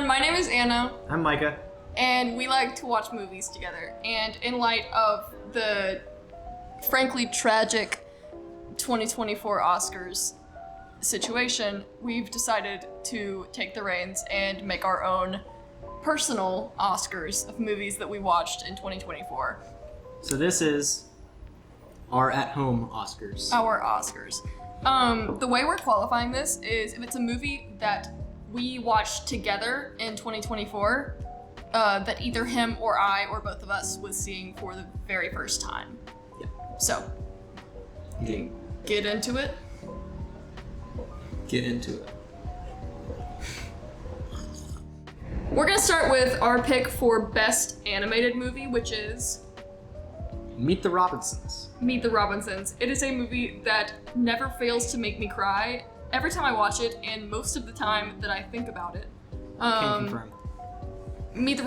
everyone, my name is Anna. I'm Micah. And we like to watch movies together. And in light of the frankly tragic 2024 Oscars situation, we've decided to take the reins and make our own personal Oscars of movies that we watched in 2024. So this is our at-home Oscars. Our Oscars. The way we're qualifying this is if it's a movie that we watched together in 2024, that either him or I or both of us was seeing for the very first time. Yeah. So, get into it. Get into it. We're gonna start with our pick for best animated movie, which is Meet the Robinsons. Meet the Robinsons. It is a movie that never fails to make me cry every time I watch it, and most of the time that I think about it. Can confirm. Meet the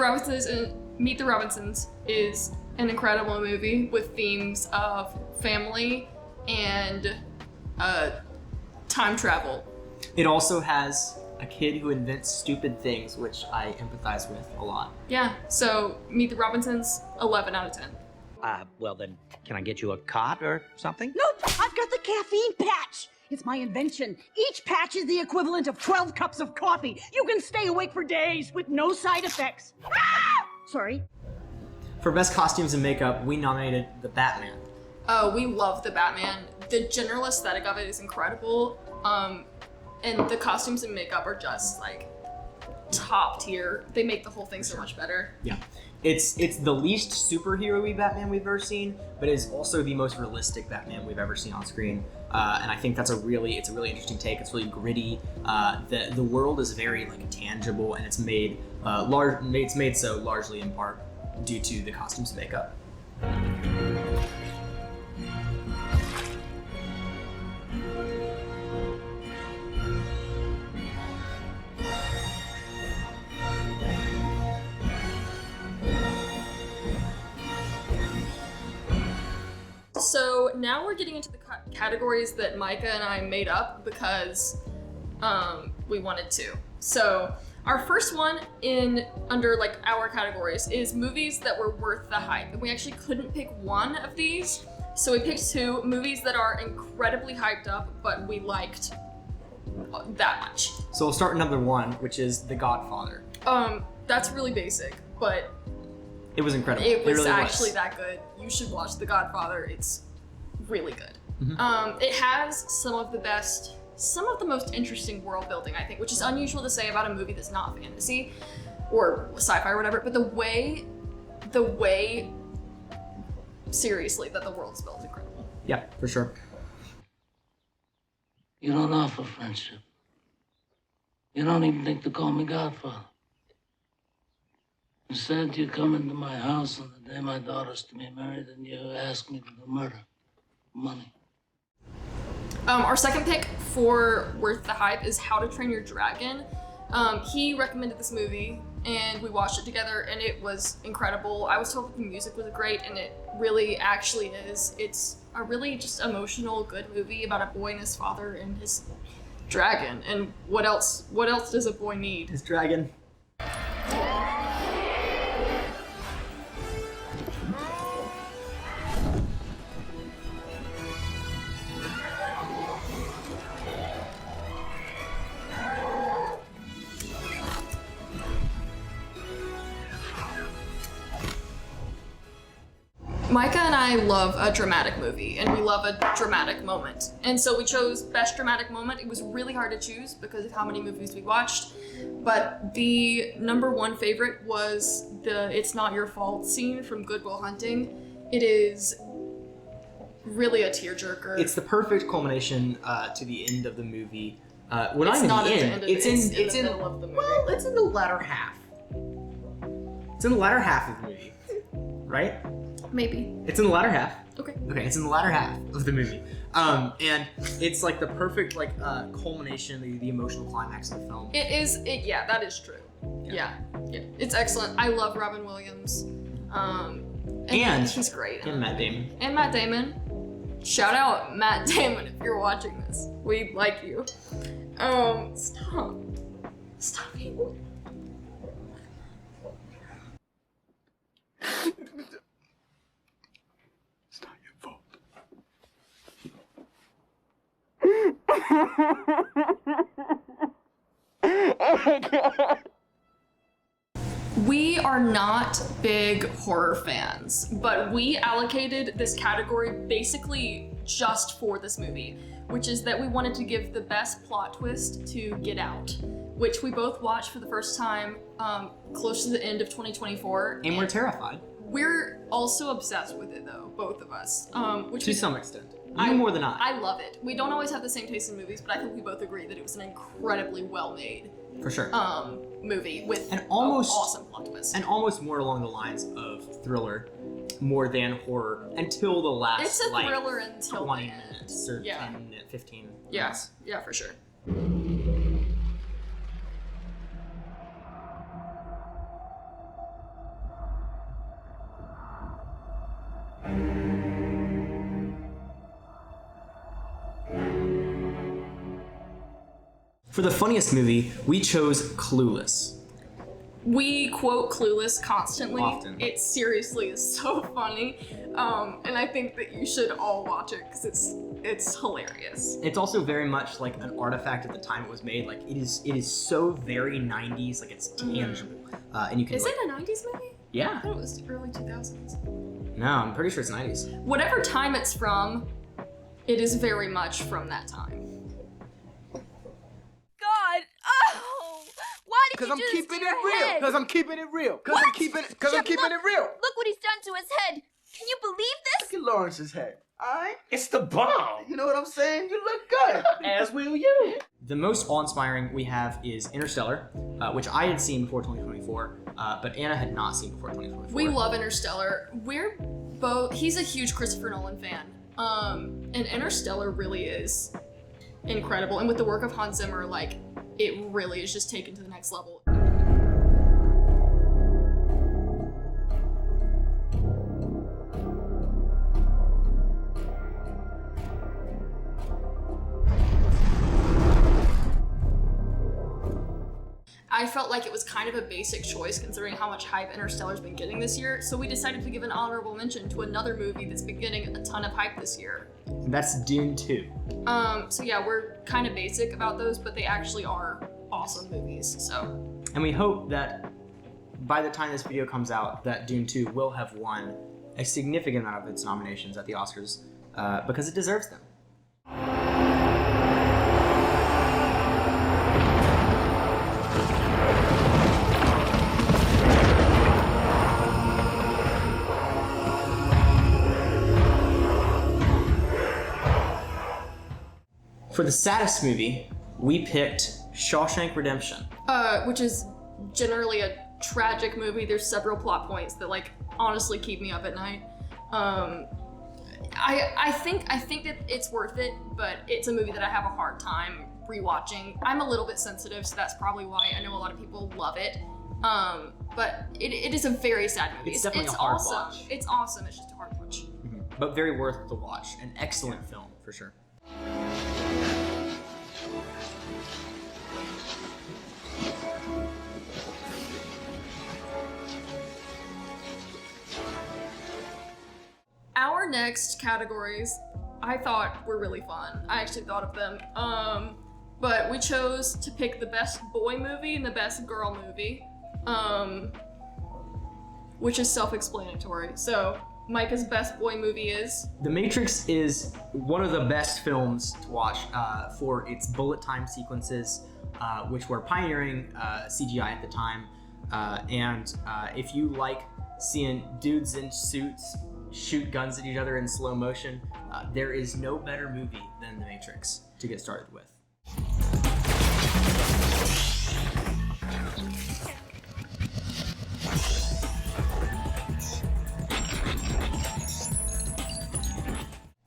Robinsons is an incredible movie with themes of family and time travel. It also has a kid who invents stupid things, which I empathize with a lot. Yeah, so Meet the Robinsons, 11 out of 10. Well then, can I get you a cot or something? Nope, I've got the caffeine patch. It's my invention. Each patch is the equivalent of 12 cups of coffee. You can stay awake for days with no side effects. Ah! Sorry. For best costumes and makeup, we nominated the Batman. We love the Batman. The general aesthetic of it is incredible. And the costumes and makeup are just like top tier. They make the whole thing so much better. Yeah. It's the least superhero-y Batman we've ever seen, but it's also the most realistic Batman we've ever seen on screen. And I think it's a really interesting take. It's really gritty. The world is very like tangible, and it's made so largely in part due to the costumes and makeup. So now we're getting into the categories that Micah and I made up because we wanted to. So our first one under like our categories is movies that were worth the hype. And we actually couldn't pick one of these. So we picked two movies that are incredibly hyped up, but we liked that much. So we'll start with number one, which is The Godfather. That's really basic, but it was incredible. It was really actually that good. You should watch The Godfather. It's really good. Mm-hmm. It has some of the most interesting world building, I think, which is unusual to say about a movie that's not fantasy or sci-fi or whatever, but the way seriously that the world is built is incredible. Yeah, for sure. You don't offer friendship. You don't even think to call me Godfather. Instead, you come into my house on the day my daughter's to be married and you ask me to do murder. Money. Our second pick for Worth the Hype is How to Train Your Dragon. He recommended this movie and we watched it together and it was incredible. I was told that the music was great and it really actually is. It's a really just emotional, good movie about a boy and his father and his dragon. And what else does a boy need? His dragon. Micah and I love a dramatic movie, and we love a dramatic moment. And so we chose Best Dramatic Moment. It was really hard to choose because of how many movies we watched, but the number one favorite was the It's Not Your Fault scene from Good Will Hunting. It is really a tearjerker. It's the perfect culmination to the end of the movie. It's not at the end of it's in the middle of the movie. Well, it's in the latter half. It's in the latter half of the movie, right? Maybe. It's in the latter half. Okay, it's in the latter half of the movie. And it's like the perfect culmination, the emotional climax of the film. Yeah, that is true. Yeah. It's excellent. I love Robin Williams. And he's great. And Matt Damon. And Matt Damon. Shout out Matt Damon if you're watching this. We like you. Stop. We are not big horror fans, but we allocated this category basically just for this movie, which is that we wanted to give the best plot twist to Get Out, which we both watched for the first time close to the end of 2024. And we're terrified. We're also obsessed with it though, both of us. Which To some extent. You more than I. I love it. We don't always have the same taste in movies, but I think we both agree that it was an incredibly well-made For sure. movie with And almost awesome plot twist. And almost more along the lines of thriller, more than horror, until the last It's a thriller until 20 the end. minutes or Yeah. 10, 15 Yeah, minutes. yeah, for sure. For the funniest movie, we chose Clueless. We quote Clueless constantly. Often. It seriously is so funny, and I think that you should all watch it because it's hilarious. It's also very much like an artifact at the time it was made. Like it is so very 90s, like it's tangible. And you can Is like, it a 90s movie? Yeah. I thought it was early 2000s. No, I'm pretty sure it's 90s. Whatever time it's from, it is very much from that time. God! Oh! Why did Cause you I'm do this keeping to it your real. head? Cause I'm keeping it real. Cause What? I'm keeping it. Cause I'm Chef, keeping look, it real. Look what he's done to his head. Can you believe this? Look at Lawrence's head. Alright? It's the bomb. You know what I'm saying? You look good. As will you. The most awe-inspiring we have is Interstellar, which I had seen before 2024, but Anna had not seen before 2024. We love Interstellar. We're both. He's a huge Christopher Nolan fan, and Interstellar really is incredible. And with the work of Hans Zimmer, like it really is just taken to the next level. I felt like it was kind of a basic choice considering how much hype Interstellar's been getting this year, so we decided to give an honorable mention to another movie that's been getting a ton of hype this year. And that's Dune 2. So yeah, we're kind of basic about those, but they actually are awesome movies, so. And we hope that by the time this video comes out, that Dune 2 will have won a significant amount of its nominations at the Oscars, because it deserves them. For the saddest movie, we picked Shawshank Redemption. Which is generally a tragic movie. There's several plot points that like honestly keep me up at night. I think that it's worth it, but it's a movie that I have a hard time rewatching. I'm a little bit sensitive, so that's probably why I know a lot of people love it. But it is a very sad movie. It's definitely a hard awesome. watch. It's awesome. It's just a hard watch. But very worth the watch. An excellent film, for sure. Our next categories, I thought were really fun. I actually thought of them. But we chose to pick the best boy movie and the best girl movie, which is self-explanatory. So Micah's best boy movie is? The Matrix is one of the best films to watch for its bullet time sequences, which were pioneering CGI at the time. And if you like seeing dudes in suits shoot guns at each other in slow motion, there is no better movie than The Matrix to get started with.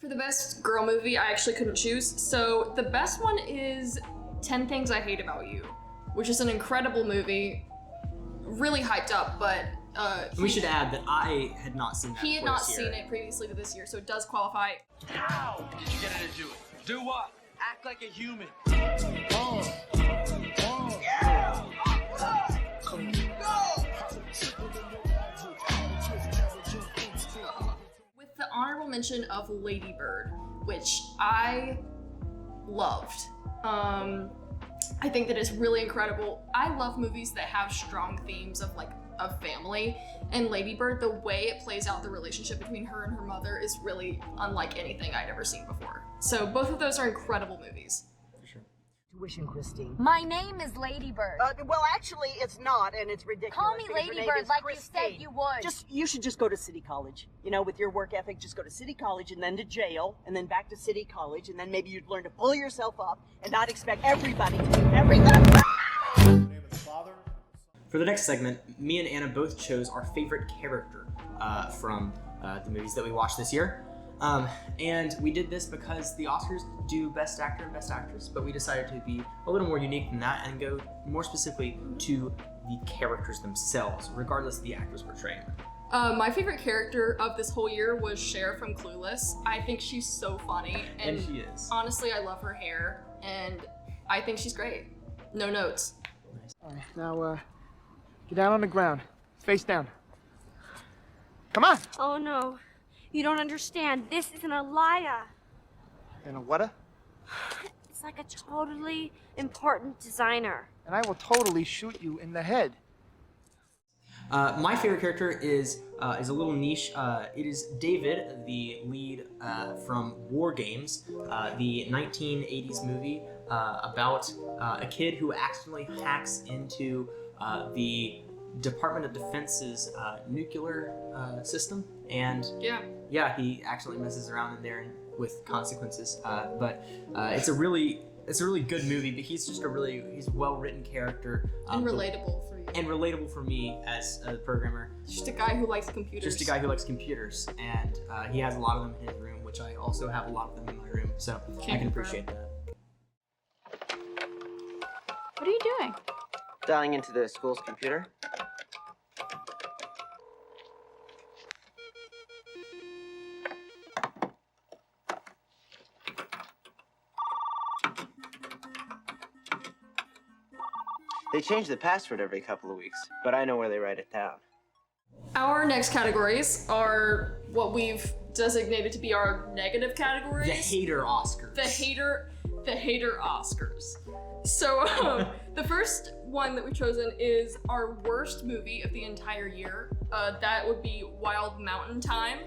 For the best girl movie, I actually couldn't choose. So the best one is 10 Things I Hate About You, which is an incredible movie, really hyped up, but We should add that I had not seen that. he had before not this year. seen it previously to this year, so it does qualify. How did you get her to do it? Do what? Act like a human. With the honorable mention of Lady Bird, which I loved. I think that it's really incredible. I love movies that have strong themes of like of family, and Lady Bird, the way it plays out the relationship between her and her mother is really unlike anything I'd ever seen before. So both of those are incredible movies. For sure. Tuition, Christine. My name is Lady Bird. Well, actually, it's not, and it's ridiculous. Call me because her Lady name Bird is like Christine. you said you would. You should just go to City College. You know, with your work ethic, just go to City College and then to jail, and then back to City College, and then maybe you'd learn to pull yourself up and not expect everybody to do everything. For the next segment, me and Anna both chose our favorite character from the movies that we watched this year. And we did this because the Oscars do Best Actor and Best Actress, but we decided to be a little more unique than that and go more specifically to the characters themselves, regardless of the actors portraying them. My favorite character of this whole year was Cher from Clueless. I think she's so funny. And she is. Honestly, I love her hair, and I think she's great. No notes. All right, now, get down on the ground. Face down. Come on. Oh no, you don't understand. This is an Alaya. And a what? It's like a totally important designer. And I will totally shoot you in the head. My favorite character is a little niche. It is David, the lead from War Games, the 1980s movie about a kid who accidentally hacks into the Department of Defense's nuclear system, and yeah, he accidentally messes around in there with consequences. But it's a really good movie. But he's just he's well-written character And relatable for you. And relatable for me as a programmer. Just a guy who likes computers. Just a guy who likes computers, and he has a lot of them in his room, which I also have a lot of them in my room. So I can appreciate that. What are you doing? Dialing into the school's computer. They change the password every couple of weeks, but I know where they write it down. Our next categories are what we've designated to be our negative categories. The hater Oscars. The hater Oscars. So the first one that we've chosen is our worst movie of the entire year. That would be Wild Mountain Time,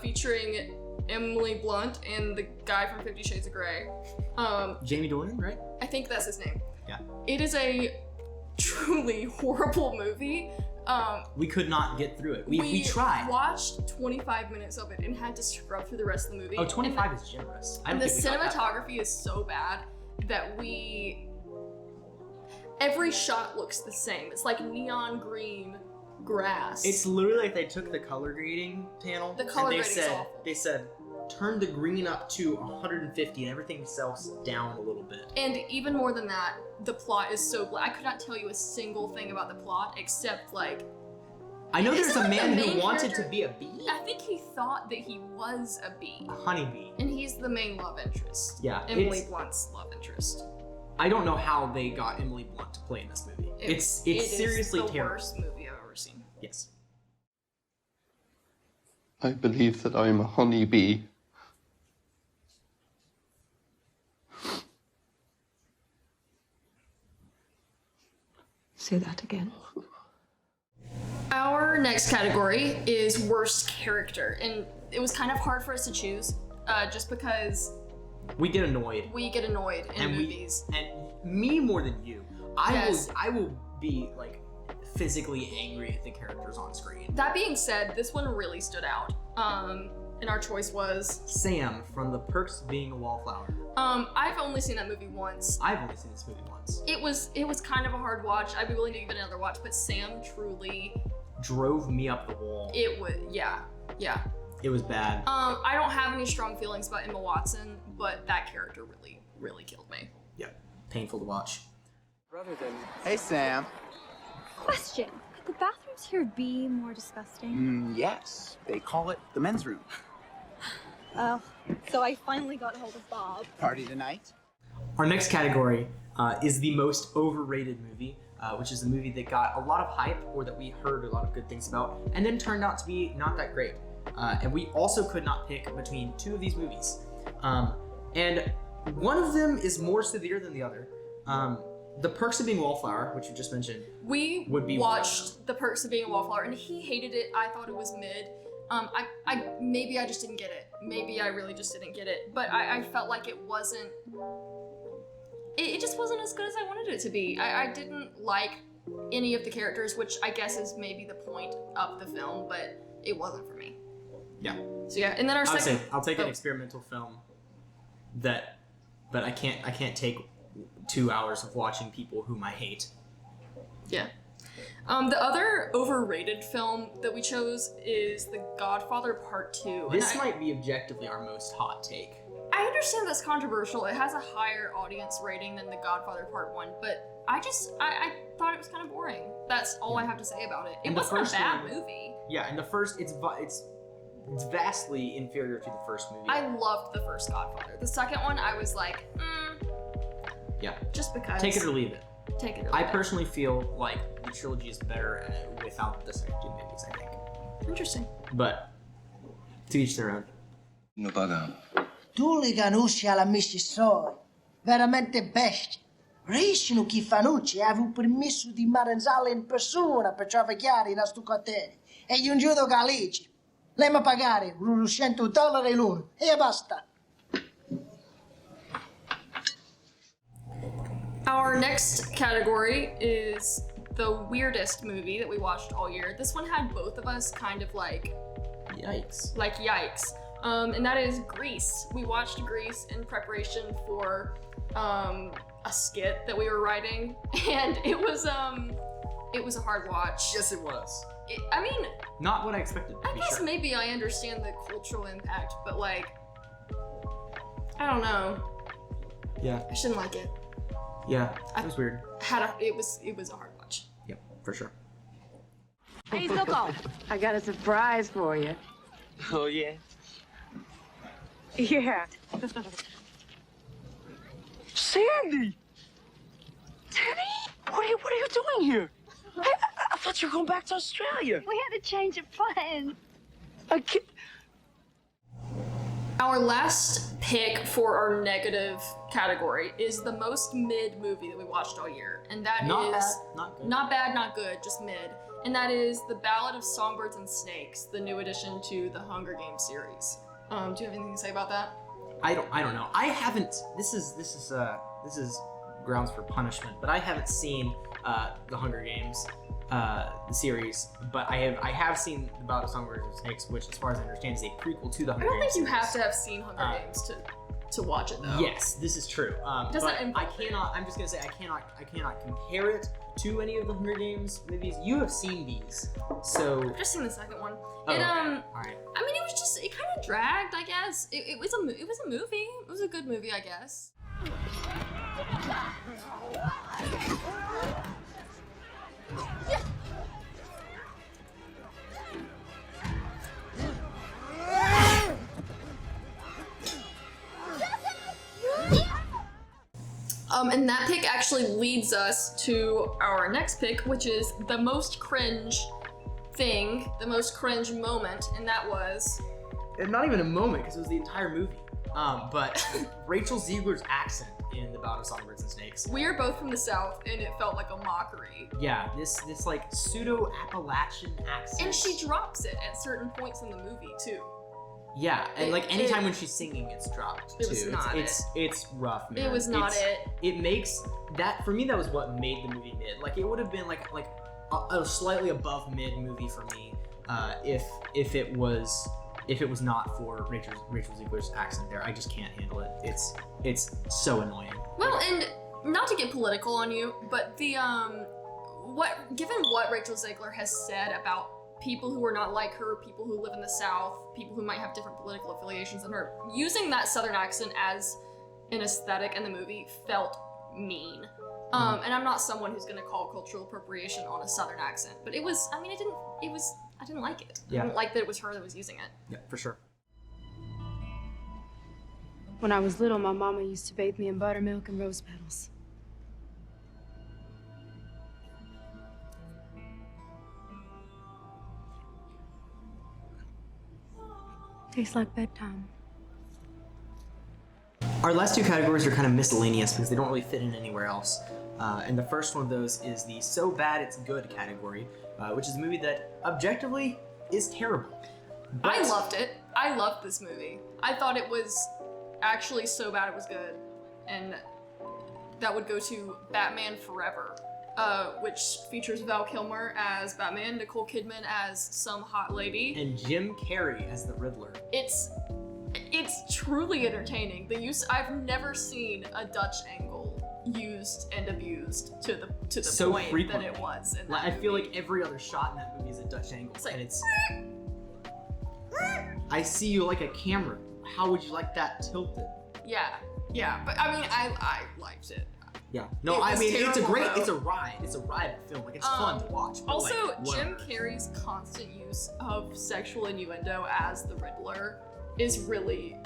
featuring Emily Blunt and the guy from 50 Shades of Grey. Jamie Dornan, right? I think that's his name. Yeah. It is a truly horrible movie. We could not get through it. We tried. We watched 25 minutes of it and had to scrub through the rest of the movie. Oh, 25 is generous. And the cinematography is so bad that every shot looks the same. It's like neon green grass. It's literally like they took the color grading panel. The color and grading is awful. They said, turn the green up to 150 and everything else down a little bit. And even more than that, the plot is so I could not tell you a single thing about the plot except like. I know there's a man who wanted character? to be a bee. I think he thought that he was a bee. A honeybee. And he's the main love interest. Yeah. Emily Blunt's love interest. I don't know how they got Emily Blunt to play in this movie. It's seriously the terrible. Worst movie I've ever seen. Yes. I believe that I am a honeybee. Say that again. Our next category is worst character, and it was kind of hard for us to choose, just because we get annoyed. In movies. And me more than you. Yes. I will be like physically angry at the characters on screen. That being said, this one really stood out. And our choice was Sam from The Perks of Being a Wallflower. I've only seen that movie once. I've only seen this movie once. It was kind of a hard watch. I'd be willing to give it another watch, but Sam truly drove me up the wall. It would, yeah. It was bad. I don't have any strong feelings about Emma Watson, but that character really killed me. Yeah, painful to watch. Rather than, hey Sam. Question: could the bathrooms here be more disgusting? Yes, they call it the men's room. Oh, so I finally got hold of Bob. Party tonight? Our next category is the most overrated movie, which is a movie that got a lot of hype or that we heard a lot of good things about, and then turned out to be not that great. And we also could not pick between two of these movies. And one of them is more severe than the other. The Perks of Being a Wallflower, which you just mentioned, we would be watched The Perks of Being a Wallflower, and he hated it. I thought it was mid. Maybe I just didn't get it. Maybe I really just didn't get it. But I felt like it wasn't. It just wasn't as good as I wanted it to be. I didn't like any of the characters, which I guess is maybe the point of the film, but it wasn't for me. Yeah. So yeah, and then our second. I'll take an experimental film but I can't take 2 hours of watching people whom I hate. Yeah. The other overrated film that we chose is The Godfather Part 2. This might be objectively our most hot take. I understand that's controversial. It has a higher audience rating than The Godfather Part 1, but I thought it was kind of boring. That's all I have to say about it. It wasn't a bad movie. Yeah, and the first, it's vastly inferior to the first movie. I loved the first Godfather. The second one, I was like, yeah. Just because. Take it or leave it. Take it or leave I it. personally feel like the trilogy is better without the second two movies, I think. Interesting. But, to each their own. No pagano. Tu li canusci alla mississoi, veramente bestia. Riescono chi fanucci aveva permesso di maranzarla in persona per travagliare in sto quartiere. E gli un giudo Galici. Lei mi pagare $100 l'uno e basta. Our next category is the weirdest movie that we watched all year. This one had both of us kind of like... Yikes. Like, yikes. And that is Grease. We watched Grease in preparation for a skit that we were writing, and it was a hard watch. Yes, it was. I mean... Not what I expected, I guess maybe I understand the cultural impact, but like... I don't know. Yeah. I shouldn't like it. Yeah, it was weird. It was a hard watch. Yep, for sure. Hey, Silko, I got a surprise for you. Oh, yeah? Yeah. Sandy! Teddy! What are you doing here? I thought you were going back to Australia. We had a change of plans. Our last pick for our negative category is the most mid movie that we watched all year. And that Not is... bad, not good. Not bad, not good, just mid. And that is The Ballad of Songbirds and Snakes, the new addition to the Hunger Games series. Do you have anything to say about that? I don't know. I haven't. This is grounds for punishment, but I haven't seen the Hunger Games series, but I have seen The Ballad of Songbirds and Snakes, which, as far as I understand, is a prequel to the Hunger Games. I don't think you series. have to have seen Hunger Games to watch it, though. Yes, this is true. But I cannot. I'm just gonna say I cannot compare it to any of the Hunger Games movies. You have seen these, so I've just seen the second one. Oh, okay. All right. I mean, it kind of dragged, I guess. It was a movie. It was a good movie, I guess. And that pick actually leads us to our next pick, which is the most cringe thing, the most cringe moment, and that was... And not even a moment, because it was the entire movie. But Rachel Ziegler's accent in The Ballad of Songbirds and Snakes. We are both from the South, and it felt like a mockery. Yeah, this like pseudo-Appalachian accent. And she drops it at certain points in the movie, too. Yeah, and like anytime when she's singing, it's dropped too. It was not it's rough, man. It was not it. It makes that, for me, that was what made the movie mid. Like it would have been like a slightly above mid movie for me if it was not for Rachel Ziegler's accent there. I just can't handle it. It's so annoying. Well, and not to get political on you, but the given what Rachel Ziegler has said about people who are not like her, people who live in the South, people who might have different political affiliations than her, using that Southern accent as an aesthetic in the movie felt mean. And I'm not someone who's gonna call cultural appropriation on a Southern accent, but it was, I didn't like it. Yeah. I didn't like that it was her that was using it. Yeah, for sure. When I was little, my mama used to bathe me in buttermilk and rose petals. Tastes like bedtime. Our last two categories are kind of miscellaneous because they don't really fit in anywhere else. And the first one of those is the so bad it's good category, which is a movie that objectively is terrible. But I loved it. I loved this movie. I thought it was actually so bad it was good. And that would go to Batman Forever, which features Val Kilmer as Batman, Nicole Kidman as some hot lady, and Jim Carrey as the Riddler. It's truly entertaining. I've never seen a Dutch angle used and abused to the So point frequently. that it was. In Like, that I feel movie. like every other shot in that movie is a Dutch angle, It's like, and it's. I see you like a camera. How would you like that tilted? Yeah, but I mean, I liked it. Yeah. No, It I was mean it's a terrible, great. though. It's a ride. It's a ride film. Like it's fun to watch. But Also, like, Jim whatever. Carrey's constant use of sexual innuendo as the Riddler is really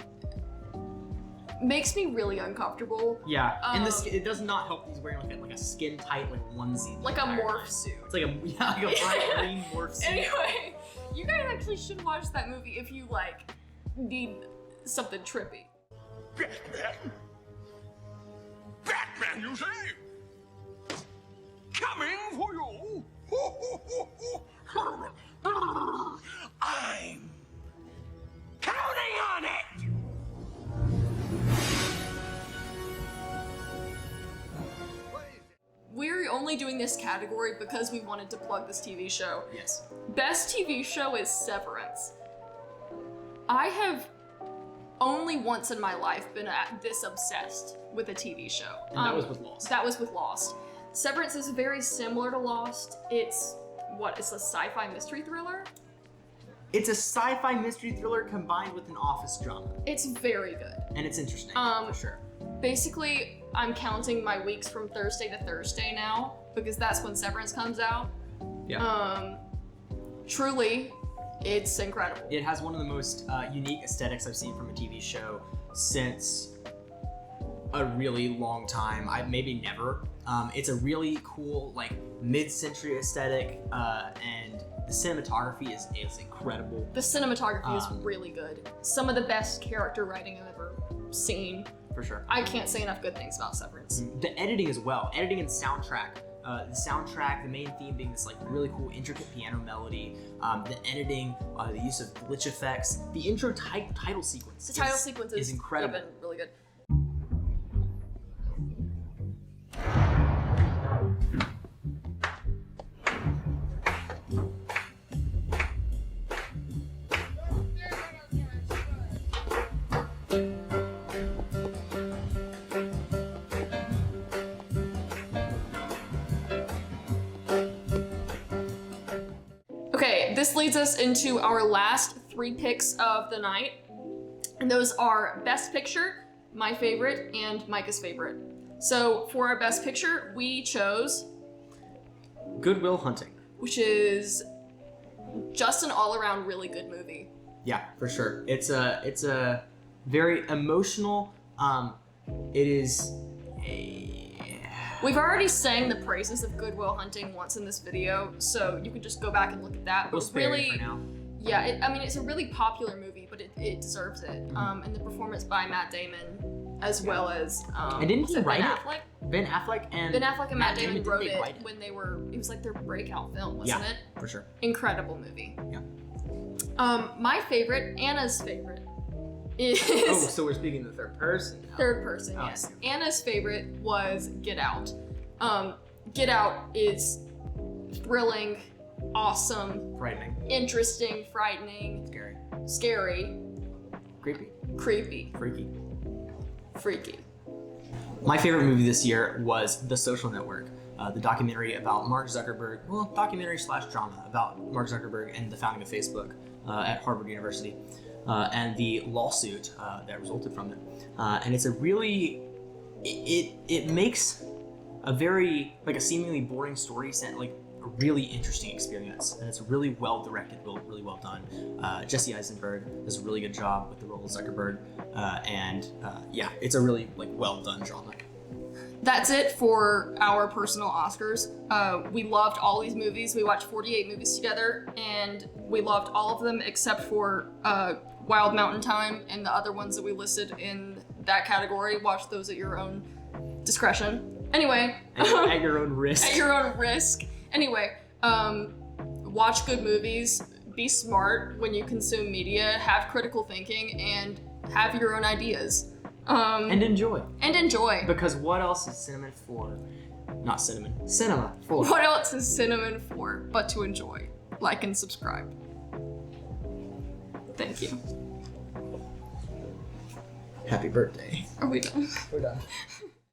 makes me really uncomfortable. Yeah, and it does not help. He's wearing like a skin tight like onesie. Like a morph suit. It's like a bright green morph suit. Anyway, you guys actually should watch that movie if you like need something trippy. Batman, you say? Coming for you. I'm counting on it. We're only doing this category because we wanted to plug this TV show. Yes. Best TV show is Severance. I have only once in my life been this obsessed with a TV show. And that was with Lost. That was with Lost. Severance is very similar to Lost. It's a sci-fi mystery thriller? It's a sci-fi mystery thriller combined with an office drama. It's very good. And it's interesting, for sure. Basically, I'm counting my weeks from Thursday to Thursday now, because that's when Severance comes out. Yeah. Truly, it's incredible. It has one of the most unique aesthetics I've seen from a TV show since a really long time. Maybe never. It's a really cool, like, mid-century aesthetic, and the cinematography is incredible. The cinematography is really good. Some of the best character writing I've ever seen. For sure. I can't say enough good things about Severance. The editing as well. Editing and soundtrack. The soundtrack, the main theme being this like really cool intricate piano melody. The editing, the use of glitch effects. The intro title sequence. The title sequence is incredible. Even really good. Okay, this leads us into our last 3 picks of the night. And those are Best Picture, my favorite, and Micah's favorite. So for our Best Picture, we chose Good Will Hunting. Which is just an all-around really good movie. Yeah, for sure. It's a very emotional. It is. We've already sang the praises of Good Will Hunting once in this video, so you can just go back and look at that. But We'll spare really, it for now. yeah, I mean, it's a really popular movie, but it deserves it. And the performance by Matt Damon, as well as And didn't he write Ben it? Affleck? Ben Affleck and Matt Damon didn't wrote they it write when they were. It was like their breakout film, wasn't Yeah, it? for sure. Incredible movie. Yeah. My favorite, Anna's favorite, is Oh, so we're speaking in the third person now. third person. Oh, Yes. Anna's favorite was Get Out. Get Out is thrilling, awesome, Frightening. interesting, frightening, scary, Creepy. creepy, Freaky. My favorite movie this year was The Social Network, the documentary about Mark Zuckerberg, documentary / drama about Mark Zuckerberg and the founding of Facebook at Harvard University, and the lawsuit that resulted from it. And it's a really, it makes a very, like a seemingly boring story set, like a really interesting experience. And it's really well directed, really well done. Jesse Eisenberg does a really good job with the role of Zuckerberg. And yeah, it's a really well done drama. That's it for our personal Oscars. We loved all these movies. We watched 48 movies together, and we loved all of them except for Wild Mountain Time and the other ones that we listed in that category. Watch those at your own discretion. Anyway. At your own risk. At your own risk. Anyway, watch good movies. Be smart when you consume media. Have critical thinking and have your own ideas. And enjoy. And enjoy. Because what else is cinema for? Not cinnamon. Cinema for. What else is cinnamon for but to enjoy? Like and subscribe. Thank you. Happy birthday. Are we done? We're done.